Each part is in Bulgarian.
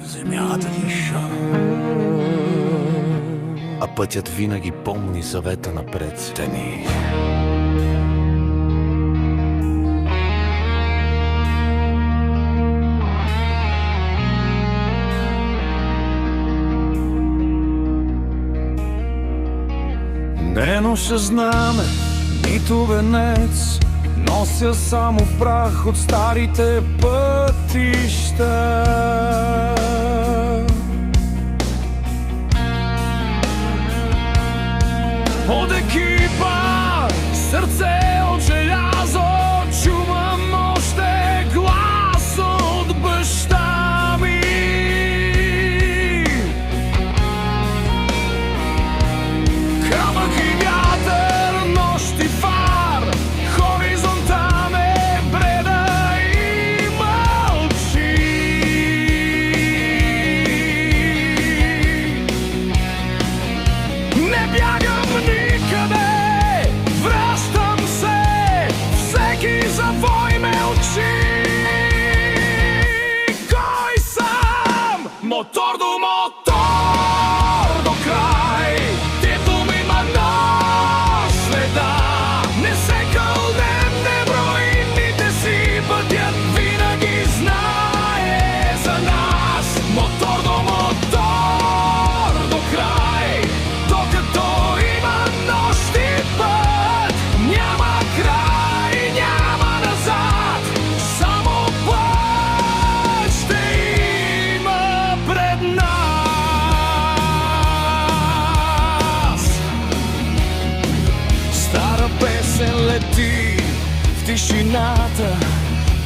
Земята диша, а пътят винаги помни завета на предците ни. Не нося знаме, нито венец, нося само прах от старите пътища. От екипа, сърце от желязо, чувам още глас от баща ми. Камък и вятър, нощ и фар, хоризонта ме бреда и мълчи. Не бягам никъде, връщам се, всеки завой ме учи. Кой съм? Мотор до мотор до край, дето ми има нож следа. Не се кълнем, не броим дните си, пътят винаги знае за нас. Мотор до мотор до край, докато има нощ и път, няма край, няма назад, само път ще има пред нас. Стара песен лети в тишината,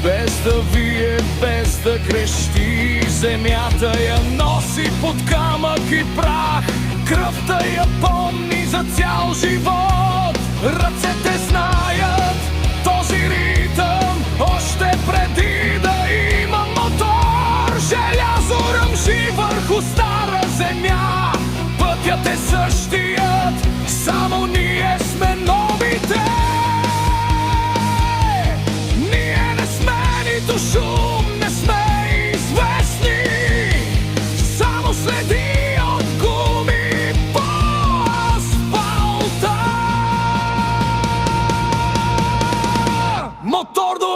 без да вие, без да крещи. Земята я носи под камък и прах, кръвта я помни за цял живот. Ръцете знаят този ритъм още преди да има мотор. Желязо ръмжи върху стара земя, пътят е същият, само ние сме новите. Ние не сме нито шум, не сме известни, само следи от гуми по асфалта. Мотор до